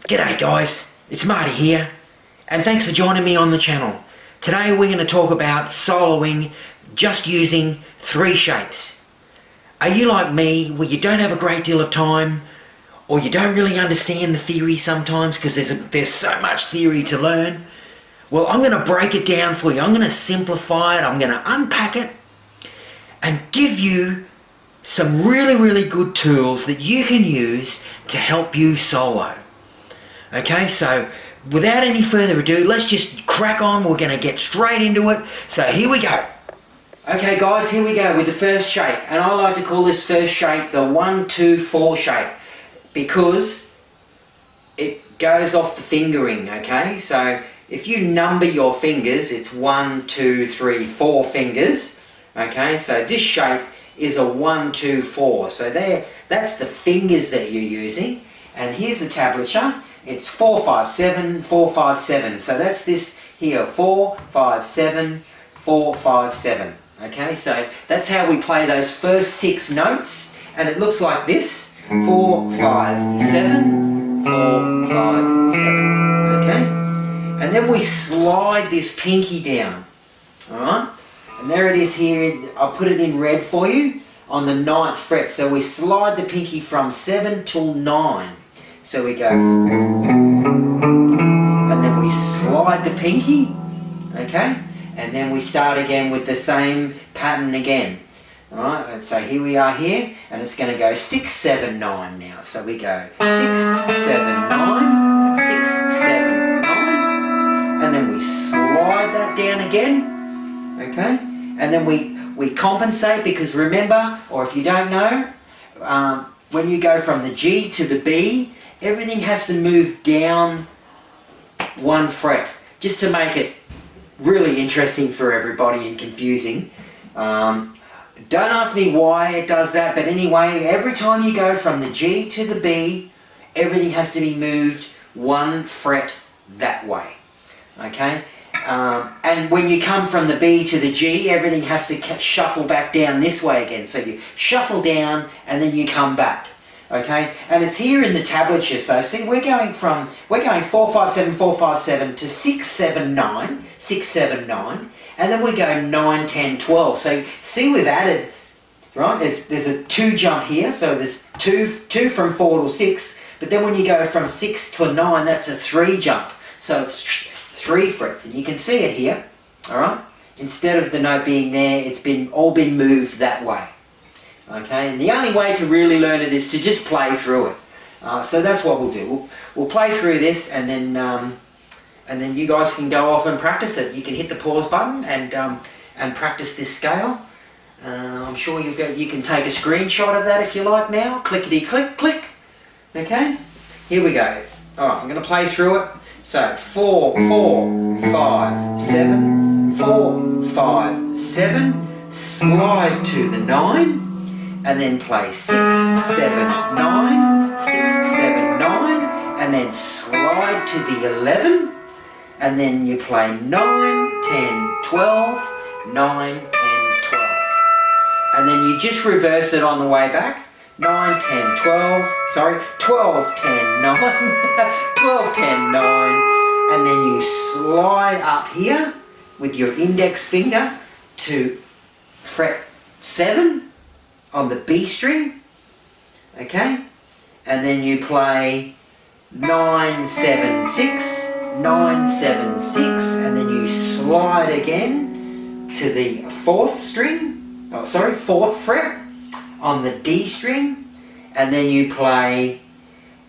G'day guys, it's Marty here, and thanks for joining me on the channel. Today we're going to talk about soloing just using 3 shapes. Are you like me, where you don't have a great deal of time, or you don't really understand the theory sometimes because there's so much theory to learn? Well, I'm going to break it down for you. I'm going to simplify it, I'm going to unpack it, and give you some really good tools that you can use to help you solo. Okay, so without any further ado, let's just crack on. We're going to get straight into it. So here we go. Okay guys, here we go with the first shape. And I like to call this first shape the 1, 2, 4 shape because it goes off the fingering, okay? So if you number your fingers, it's 1, 2, 3, 4 fingers. Okay, so this shape is a 1, 2, 4. So that's the fingers that you're using. And here's the tablature. It's 4, 5, 7, 4, 5, 7. So that's this here, 4, 5, 7, 4, 5, 7. Okay, so that's how we play those first 6 notes. And it looks like this, 4, 5, 7, 4, 5, 7. Okay? And then we slide this pinky down. Alright? And there it is here. I'll put it in red for you on the 9th fret. So we slide the pinky from 7 till 9. So we go, and then we slide the pinky, okay? And then we start again with the same pattern again. Alright, and so here we are here, and it's going to go 6, 7, 9 now. So we go 6, 7, 9, 6, 7, 9, and then we slide that down again, okay? And then we compensate because remember, or if you don't know, when you go from the G to the B, everything has to move down 1 fret, just to make it really interesting for everybody and confusing. Don't ask me why it does that, but anyway, every time you go from the G to the B, everything has to be moved 1 fret that way. Okay? And when you come from the B to the G, everything has to shuffle back down this way again. So you shuffle down and then you come back. Okay, and it's here in the tablature. So see, we're going 4, 5, 7, 4, 5, 7 to 6, 7, 9, 6, 7, 9, and then we go 9, 10, 12. So see, we've added, right? There's a 2 jump here, so there's two from 4 to 6. But then when you go from 6 to 9, that's a 3 jump. So it's 3 frets, and you can see it here. All right. Instead of the note being there, it's all been moved that way. Okay, and the only way to really learn it is to just play through it. So that's what we'll do. We'll play through this, and then you guys can go off and practice it. You can hit the pause button and practice this scale. I'm sure you can take a screenshot of that if you like now. Clickety click click. Okay, here we go. All right, I'm going to play through it. So 4, 4, 5, 7, 4, 5, 7. Slide to the 9. And then play 6, 7, 9, 6, 7, 9, and then slide to the 11, and then you play 9, 10, 12, 9, 10, 12. And then you just reverse it on the way back. 9, 10, 12, sorry, 12, 10, 9, 12, 10, 9, and then you slide up here with your index finger to fret 7, on the B string, okay, and then you play 9, 7, 6, 9, 7, 6, and then you slide again to the 4th string, 4th fret on the D string, and then you play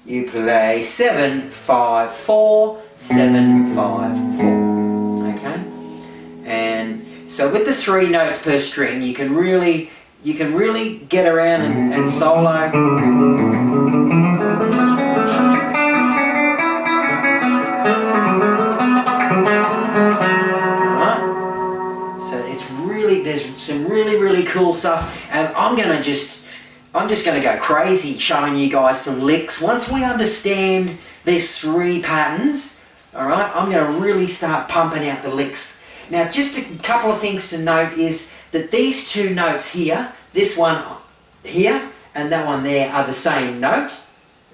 7, 5, 4, 7, 5, 4, okay, and so with the 3 notes per string, you can really get around and solo. Right? So it's really, there's some really cool stuff, and I'm just going to go crazy showing you guys some licks. Once we understand these 3 patterns, all right, I'm going to really start pumping out the licks. Now, just a couple of things to note is that these 2 notes here, this one here and that one there, are the same note.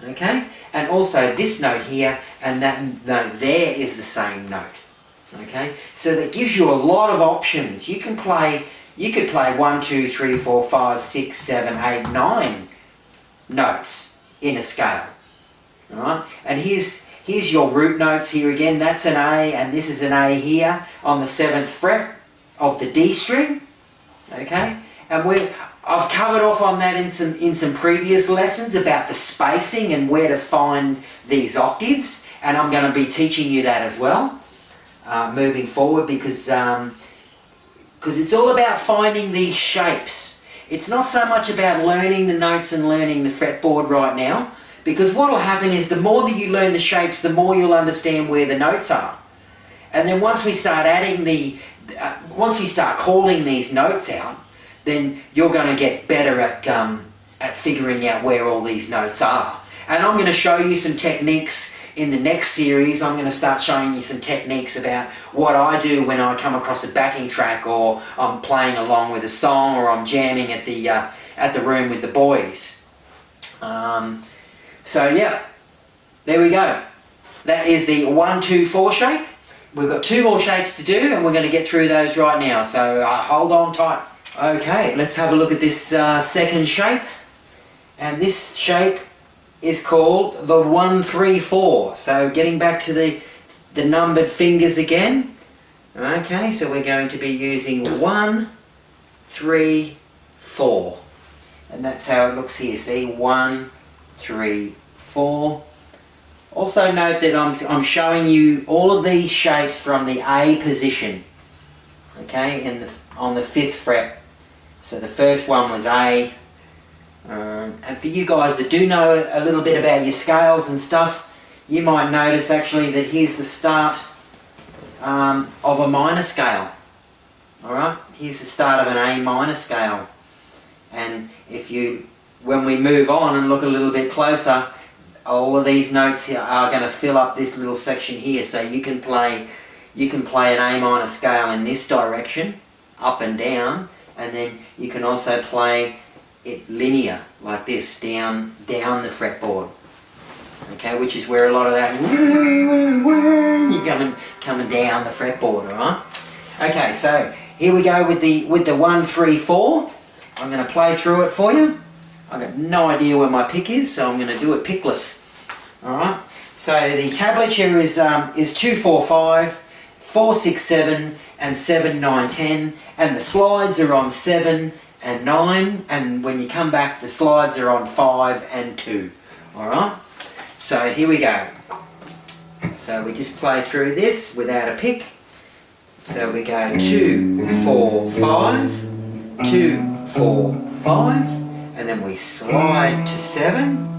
Okay? And also this note here and that note there is the same note. Okay? So that gives you a lot of options. You could play 1, 2, 3, 4, 5, 6, 7, 8, 9 notes in a scale. Alright? And here's your root notes here again. That's an A and this is an A here on the 7th fret of the D string. Okay? And I've covered off on that in some previous lessons about the spacing and where to find these octaves, and I'm going to be teaching you that as well moving forward, because it's all about finding these shapes. It's not so much about learning the notes and learning the fretboard right now, because what will happen is the more that you learn the shapes, the more you'll understand where the notes are. And then once we start once we start calling these notes out, then you're going to get better at figuring out where all these notes are. And I'm going to show you some techniques in the next series. I'm going to start showing you some techniques about what I do when I come across a backing track, or I'm playing along with a song, or I'm jamming at the room with the boys. So yeah, there we go. That is the 1, 2, 4 shape. We've got 2 more shapes to do, and we're going to get through those right now. So hold on tight. Okay, let's have a look at this second shape. And this shape is called the 1, 3, 4. So getting back to the numbered fingers again. Okay, so we're going to be using 1, 3, 4. And that's how it looks here. See, 1, 3, 4. Also note that I'm showing you all of these shapes from the A position. Okay, on the 5th fret. So the first one was A. And for you guys that do know a little bit about your scales and stuff, you might notice actually that here's the start of a minor scale. Alright, here's the start of an A minor scale. And when we move on and look a little bit closer, all of these notes here are going to fill up this little section here. So you can play an A minor scale in this direction, up and down, and then you can also play it linear like this down the fretboard. Okay, which is where a lot of that you're coming down the fretboard. All right. Okay, so here we go with the 1, 3, 4. I'm going to play through it for you. I've got no idea where my pick is, so I'm going to do it pickless. All right. So the tablature is 2, 4, 5, 4, 6, 7, and 7, 9, 10, and the slides are on 7 and 9, and when you come back the slides are on 5 and 2. Alright, so here we go. So we just play through this without a pick. So we go 2, 4, 5, 2, 4, 5, and then we slide to 7,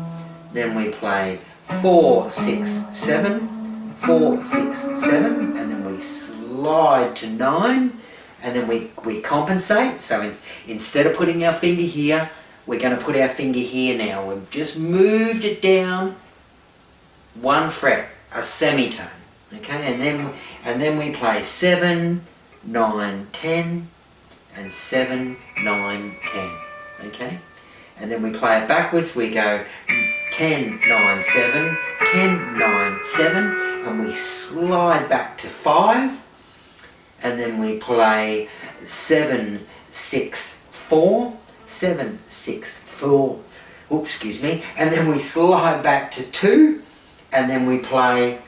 then we play 4, 6, 7, 4, 6, 7, and then we slide to 9, and then we compensate. So instead of putting our finger here, we're going to put our finger here now. We've just moved it down 1 fret, a semitone. Okay, and then we play 7, 9, 10, and 7, 9, 10. Okay, and then we play it backwards. We go 10, 9, 7, 10, 9, 7, and we slide back to 5. And then we play 7, 6, 4, 7, 6, 4, oops, excuse me, and then we slide back to 2, and then we play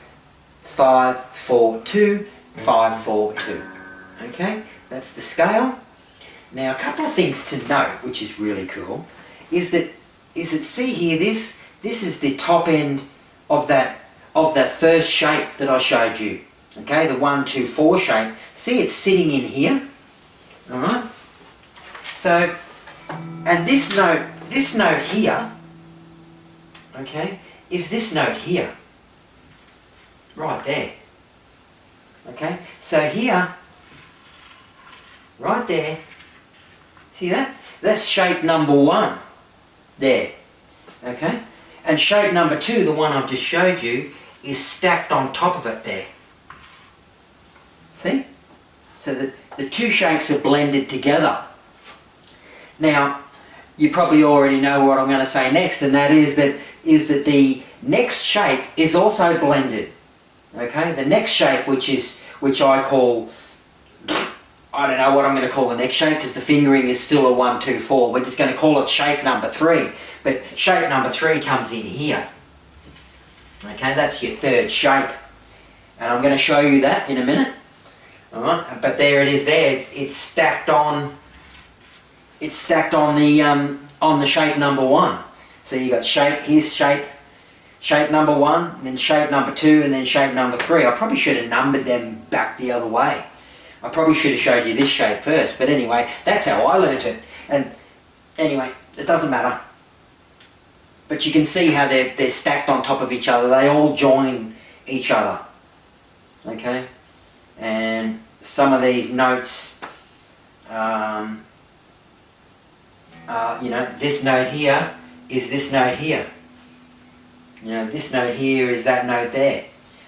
5, 4, 2, 5, 4, 2. Okay, that's the scale. Now a couple of things to note, which is really cool, is that see here, this is the top end of that first shape that I showed you. Okay, the 1, 2, 4 shape. See, it's sitting in here. Alright? So, and this note here, okay, is this note here. Right there. Okay, so here, right there, see that? That's shape number 1. There. Okay? And shape number 2, the one I've just showed you, is stacked on top of it there. See? So the 2 shapes are blended together. Now, you probably already know what I'm going to say next, and that is that is that the next shape is also blended. Okay, the next shape, which I call, I don't know what I'm going to call the next shape because the fingering is still a 1, 2, 4. We're just going to call it shape number 3. But shape number 3 comes in here. Okay, that's your third shape. And I'm going to show you that in a minute. Alright, but there it is there. It's stacked on the shape number 1. So you got here's shape number 1, then shape number 2, and then shape number 3. I probably should have numbered them back the other way. I probably should have showed you this shape first, but anyway, that's how I learnt it. And anyway, it doesn't matter. But you can see how they're stacked on top of each other. They all join each other. Okay? And some of these notes, you know, this note here is this note here. You know, this note here is that note there.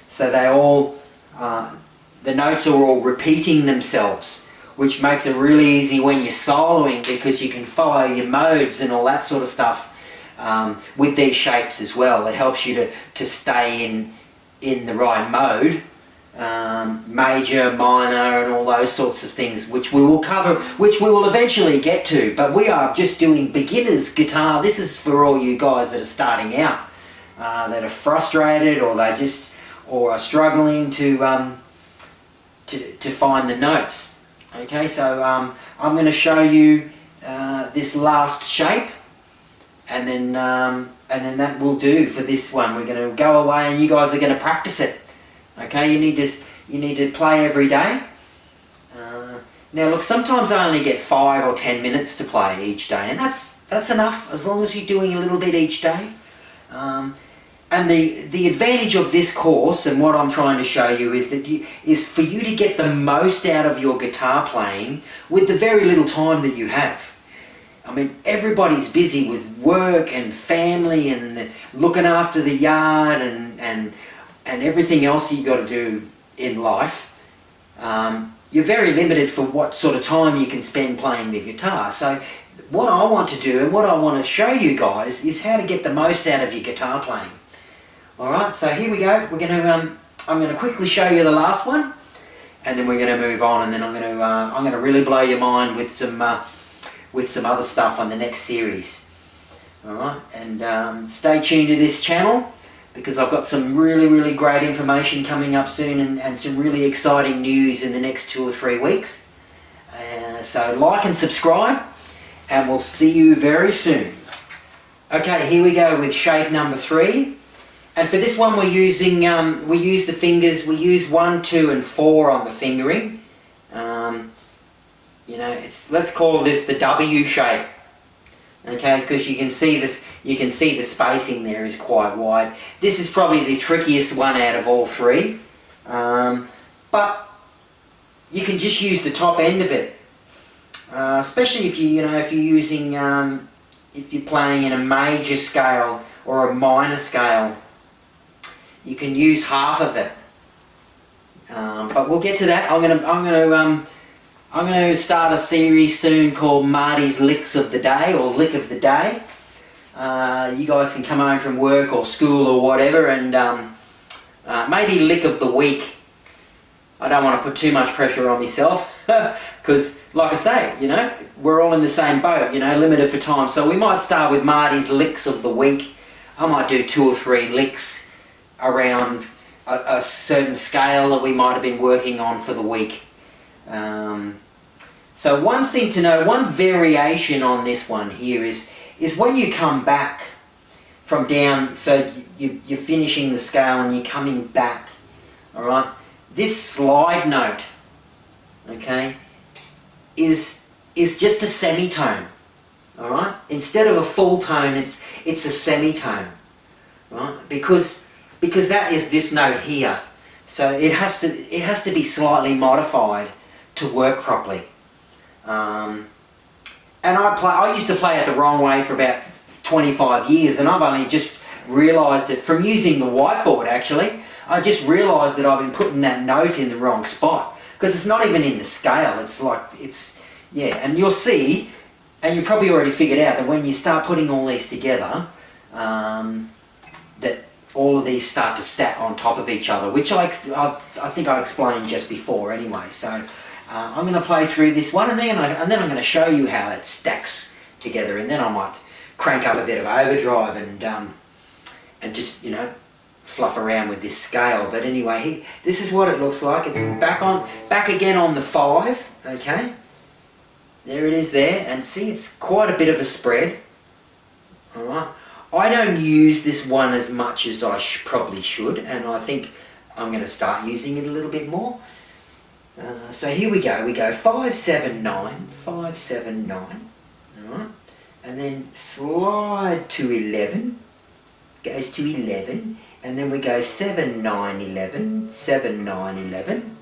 So they all, the notes are all repeating themselves, which makes it really easy when you're soloing because you can follow your modes and all that sort of stuff with these shapes as well. It helps you to stay in the right mode. Major, minor, and all those sorts of things, which we will cover, which we will eventually get to. But we are just doing beginners guitar. This is for all you guys that are starting out, that are frustrated, or or are struggling to find the notes. Okay, so I'm going to show you this last shape, and then that will do for this one. We're going to go away, and you guys are going to practice it. Okay, you need to play every day. Now look, sometimes I only get 5 or 10 minutes to play each day, and that's enough as long as you're doing a little bit each day. And the advantage of this course, and what I'm trying to show you, is for you to get the most out of your guitar playing with the very little time that you have. I mean, everybody's busy with work and family and looking after the yard and everything else you got to do in life. You're very limited for what sort of time you can spend playing the guitar. So what I want to do and what I want to show you guys is how to get the most out of your guitar playing. Alright, so here we go. We're going to I'm going to quickly show you the last one, and then we're going to move on, and then I'm going to really blow your mind with some other stuff on the next series. Alright, and stay tuned to this channel, because I've got some really great information coming up soon, and some really exciting news in the next 2 or 3 weeks. So like and subscribe, and we'll see you very soon. Okay, here we go with shape number 3. And for this one we're using, we use the fingers, we use 1, 2 and 4 on the fingering. You know, let's call this the W shape. Okay, because you can see the spacing there is quite wide. This is probably the trickiest one out of all 3. But you can just use the top end of it. Especially if if you're playing in a major scale or a minor scale, you can use half of it. But we'll get to that. I'm going to start a series soon called Marty's Licks of the Day, or Lick of the Day. You guys can come home from work or school or whatever, and maybe Lick of the Week. I don't want to put too much pressure on myself, because like I say, you know, we're all in the same boat, you know, limited for time. So we might start with Marty's Licks of the Week. I might do 2 or 3 licks around a certain scale that we might have been working on for the week. So one thing to know, one variation on this one here is when you come back from down, so you're finishing the scale and you're coming back, alright, this slide note, okay, is just a semitone, alright, instead of a full tone, it's a semitone, right, because that is this note here, so it has to be slightly modified to work properly. And I used to play it the wrong way for about 25 years, and I've only just realised it from using the whiteboard. Actually, I just realised that I've been putting that note in the wrong spot, because it's not even in the scale. And you'll see, and you probably already figured out that when you start putting all these together, all of these start to stack on top of each other, which I think I explained just before anyway. So I'm going to play through this one, and then I'm going to show you how it stacks together, and then I might crank up a bit of overdrive and just, you know, fluff around with this scale. But anyway, this is what it looks like. It's back again on the 5, okay? There it is there, and see, it's quite a bit of a spread. All right. I don't use this one as much as I probably should, and I think I'm going to start using it a little bit more. So here we go. We go 5, 7, 9, 5, 7, 9. All right. And then slide to 11. Goes to 11. And then we go 7, 9, 11. 7, 9, 11.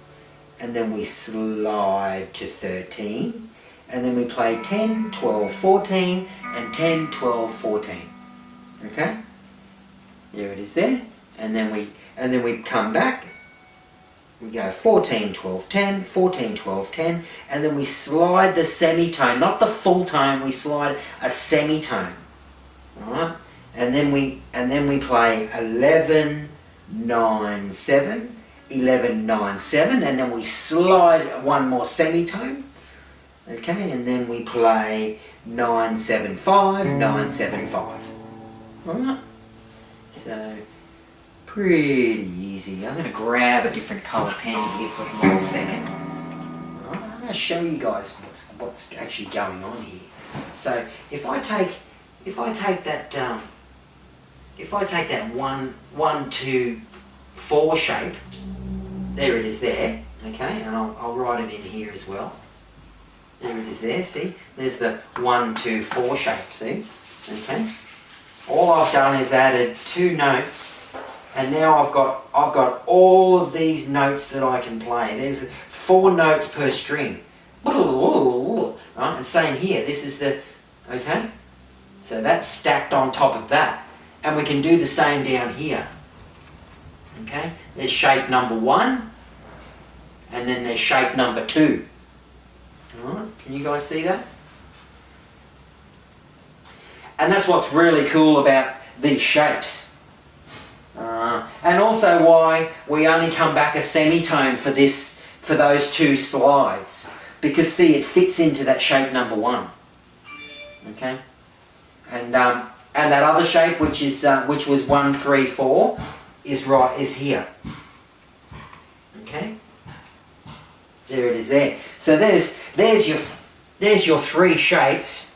And then we slide to 13. And then we play 10, 12, 14. And 10, 12, 14. Okay? There it is there. And then we come back. We go 14, 12, 10, 14, 12, 10, and then we slide the semitone, not the full tone, we slide a semitone. Alright? And then we play 11, 9, 7, 11, 9, 7, and then we slide one more semitone. Okay, and then we play 9, 7, 5, 9, 7, 5. Alright? So pretty easy. I'm going to grab a different colour pen here for 1 second. I'm going to show you guys what's actually going on here. So if I take that 1, 2, 4 shape, there it is there, okay, and I'll write it in here as well. There it is there. See, there's the 1, 2, 4 shape. See, okay. All I've done is added 2 notes. And now I've got all of these notes that I can play. There's 4 notes per string. Right? And same here. This is the, okay? So that's stacked on top of that. And we can do the same down here. Okay? There's shape number 1. And then there's shape number 2. Alright? Can you guys see that? And that's what's really cool about these shapes. And also why we only come back a semitone for those 2 slides, because see, it fits into that shape number 1. Okay, and that other shape, which was 1, 3, 4, is here. Okay, there it is there. So there's your 3 shapes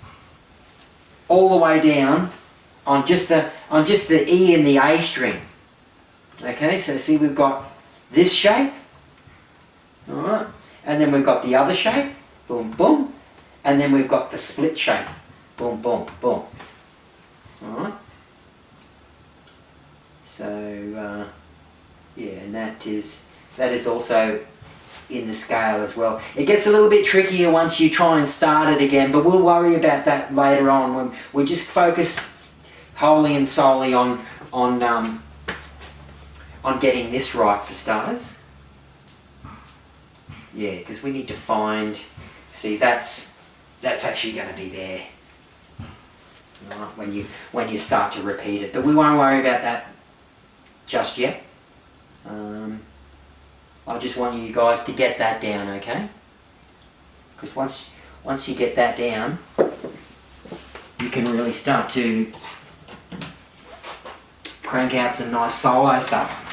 all the way down on just the E and the A string. Okay, so see, we've got this shape, alright, and then we've got the other shape, boom, boom, and then we've got the split shape, boom, boom, boom. Alright, so yeah, and that is also in the scale as well. It gets a little bit trickier once you try and start it again, but we'll worry about that later on when we just focus wholly and solely on getting this right for starters. Yeah, because we need to find, see, that's actually going to be there, right, when you start to repeat it. But we won't worry about that just yet. I just want you guys to get that down, okay? Because once you get that down, you can really start to crank out some nice solo stuff.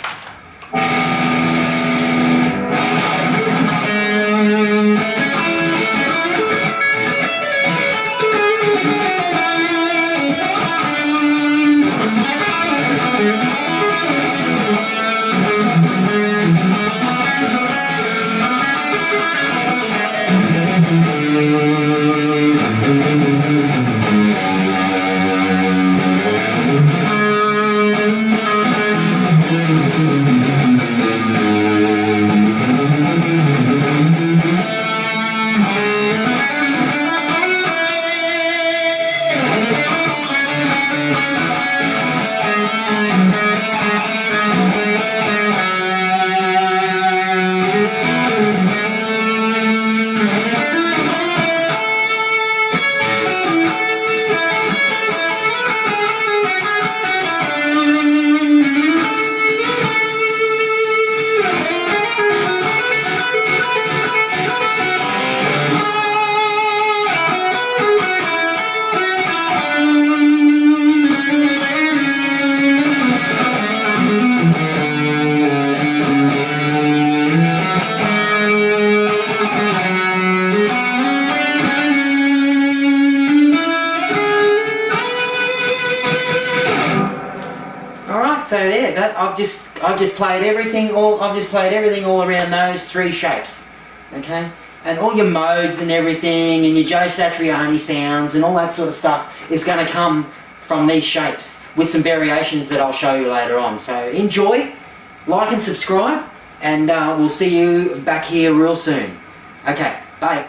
so there, that I've just played everything all around those 3 shapes. Okay? And all your modes and everything, and your Joe Satriani sounds and all that sort of stuff is going to come from these shapes with some variations that I'll show you later on. So enjoy, like and subscribe, and we'll see you back here real soon. Okay, bye.